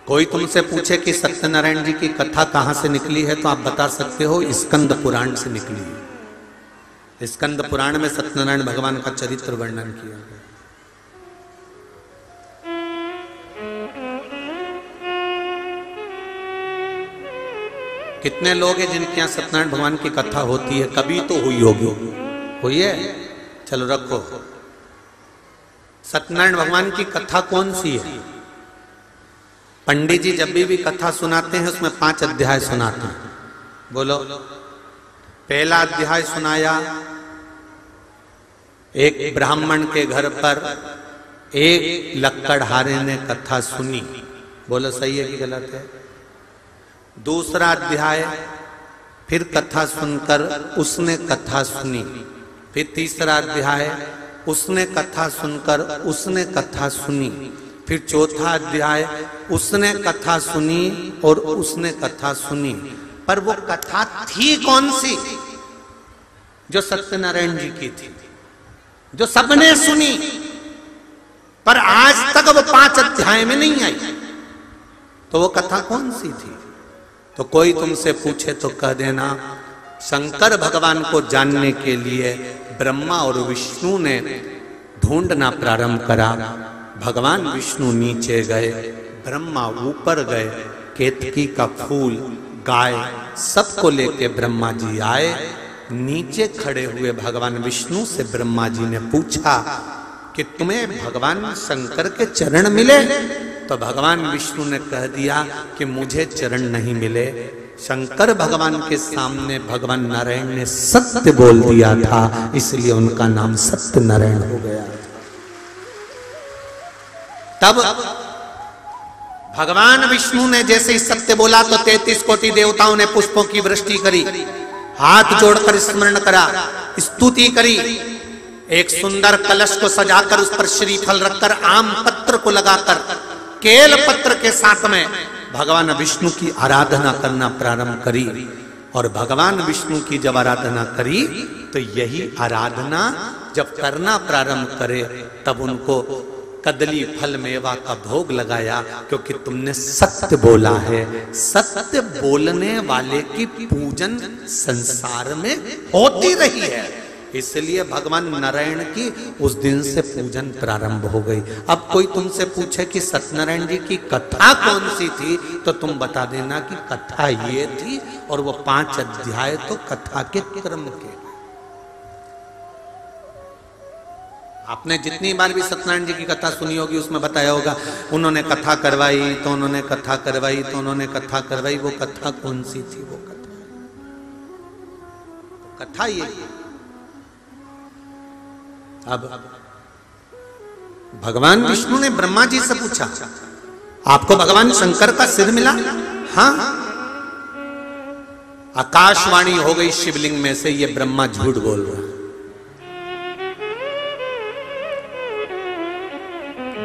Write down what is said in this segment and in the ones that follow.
कोई तुमसे पूछे कि सत्यनारायण जी की कथा कहां से निकली है तो आप बता सकते हो स्कंद पुराण से निकली है। स्कंद पुराण में सत्यनारायण भगवान का चरित्र वर्णन किया गया। कितने लोग हैं जिनके यहां सत्यनारायण भगवान की कथा होती है? कभी तो हुई होगी, हुई है? चलो रखो। सत्यनारायण भगवान की कथा कौन सी है? पंडित जी जब भी कथा सुनाते हैं उसमें 5 अध्याय सुनाते हैं। बोलो। पहला अध्याय सुनाया, एक ब्राह्मण के घर पर एक लक्कड़हारे ने कथा सुनी। बोलो सही है कि गलत है? दूसरा अध्याय, फिर कथा सुनकर उसने कथा सुनी। फिर तीसरा अध्याय, उसने कथा सुनकर उसने कथा सुनी। फिर चौथा अध्याय, उसने कथा सुनी और उसने कथा सुनी। पर वो कथा थी कौन सी? जो सत्यनारायण जी की थी, जो सबने सुनी, पर आज तक वो 5 अध्याय में नहीं आई। तो वो कथा कौन सी थी? तो कोई तुमसे पूछे तो कह देना, शंकर भगवान को जानने के लिए ब्रह्मा और विष्णु ने ढूंढना प्रारंभ करा। भगवान विष्णु नीचे गए, ब्रह्मा ऊपर गए। केतकी का फूल, गाय, सबको लेके ब्रह्मा जी आए। नीचे खड़े हुए भगवान विष्णु से ब्रह्मा जी ने पूछा कि तुम्हें भगवान शंकर के चरण मिले? तो भगवान विष्णु ने कह दिया कि मुझे चरण नहीं मिले। शंकर भगवान के सामने भगवान नारायण ने सत्य बोल दिया था, इसलिए उनका नाम सत्यनारायण हो गया। तब भगवान विष्णु ने जैसे ही सत्य बोला तो 33 कोटि देवताओं ने पुष्पों की वृष्टि करी, हाथ जोड़कर स्मरण करा, स्तुति करी। एक सुंदर कलश को सजाकर उस पर श्रीफल रखकर, आम पत्र को लगाकर, केल पत्र के साथ में भगवान विष्णु की आराधना करना प्रारंभ करी। और भगवान विष्णु की जब आराधना करी तो यही आराधना जब करना प्रारंभ करे तब उनको कदली फल मेवा का भोग लगाया, क्योंकि तुमने सत्य बोला है। सत्य बोलने वाले की पूजन संसार में होती रही है, इसलिए भगवान नारायण की उस दिन से पूजन प्रारंभ हो गई। अब कोई तुमसे पूछे कि सत्यनारायण जी की कथा कौन सी थी तो तुम बता देना कि कथा ये थी, और वो 5 अध्याय तो कथा के क्रम के। आपने जितनी बार भी सत्यनारायण जी की कथा सुनी होगी उसमें बताया होगा, उन्होंने कथा करवाई तो उन्होंने कथा करवाई तो उन्होंने कथा करवाई। वो कथा कौन सी थी? वो कथा ये। अब भगवान विष्णु ने ब्रह्मा जी से पूछा, आपको भगवान शंकर का सिर मिला? हाँ। आकाशवाणी हो गई शिवलिंग में से, ये ब्रह्मा झूठ बोल रहा है।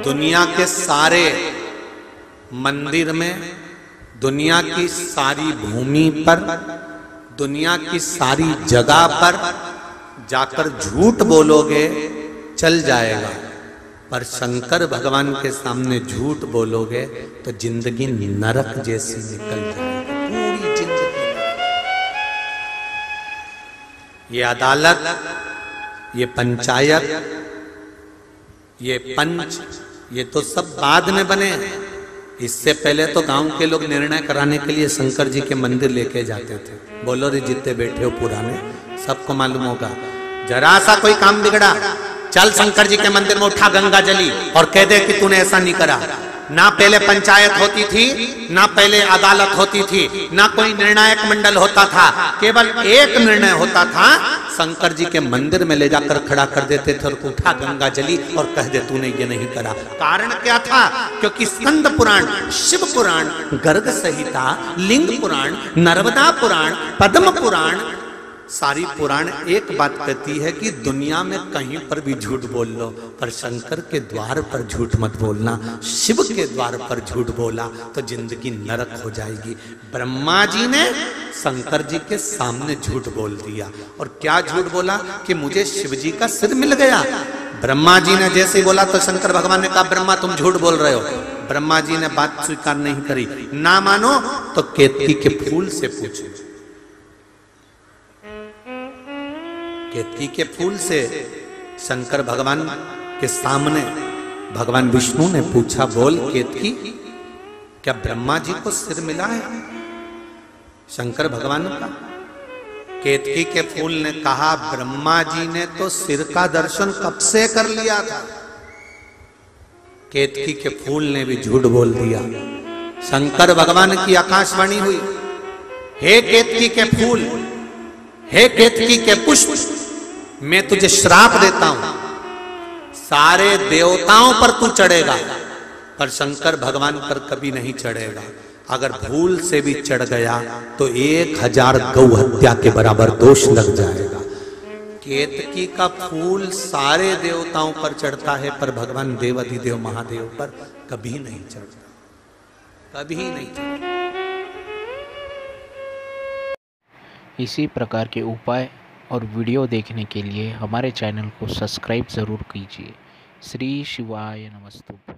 दुनिया के सारे मंदिर में, दुनिया की सारी भूमि पर, दुनिया की सारी जगह पर जाकर झूठ बोलोगे चल जाएगा, पर शंकर भगवान के सामने झूठ बोलोगे तो जिंदगी नरक जैसी निकल जाएगी, पूरी जिंदगी। ये अदालत, ये पंचायत, ये पंच, ये तो सब बाद में बने। इससे पहले तो गांव के लोग निर्णय कराने के लिए शंकर जी के मंदिर लेके जाते थे। बोलो रे, जितने बैठे हो पुराने, सबको मालूम होगा। जरा सा कोई काम बिगड़ा, चल शंकर जी के मंदिर में उठा गंगा जली और कह दे कि तूने ऐसा नहीं करा। ना पहले पंचायत होती थी, ना पहले अदालत होती थी, ना कोई निर्णायक मंडल होता था, केवल एक निर्णय होता था, शंकर जी के मंदिर में ले जाकर खड़ा कर देते थे और उठा गंगा जली और कह दे तूने ये नहीं करा। कारण क्या था? क्योंकि स्कंद पुराण, शिव पुराण, गर्ग संहिता, लिंग पुराण, नर्मदा पुराण, पद्म पुराण, सारी पुराण एक बात कहती है कि दुनिया में कहीं पर भी झूठ बोल लो, पर शंकर के द्वार पर झूठ मत बोलना। शिव के द्वार पर झूठ बोला तो जिंदगी नरक हो जाएगी। ब्रह्मा जी ने शंकर जी के सामने झूठ बोल दिया। और क्या झूठ बोला? कि मुझे शिव जी का सिर मिल गया। ब्रह्मा जी ने जैसे बोला तो शंकर भगवान ने कहा, ब्रह्मा तुम झूठ बोल रहे हो। ब्रह्मा जी ने बात स्वीकार नहीं करी। ना मानो तो केतकी के फूल से पूछो। केतकी के फूल से शंकर भगवान के सामने भगवान विष्णु ने पूछा, बोल केतकी, क्या ब्रह्मा जी को सिर मिला है शंकर भगवान का? केतकी के फूल ने कहा, ब्रह्मा जी ने तो सिर का दर्शन कब से कर लिया था। केतकी के फूल ने भी झूठ बोल दिया। शंकर भगवान की आकाशवाणी हुई, हे केतकी के फूल, हे केतकी के पुष्प, मैं तुझे श्राप देता हूं, सारे देवताओं पर तू चढ़ेगा पर शंकर भगवान पर कभी नहीं चढ़ेगा। अगर भूल से भी चढ़ गया तो 1000 गौ हत्या के बराबर दोष लग जाएगा। केतकी का फूल सारे देवताओं पर चढ़ता है पर भगवान देवाधिदेव महादेव पर कभी नहीं चढ़ता, कभी नहीं चढ़ता। इसी प्रकार के उपाय और वीडियो देखने के लिए हमारे चैनल को सब्सक्राइब ज़रूर कीजिए। श्री शिवाय नमस्तुभ्यं।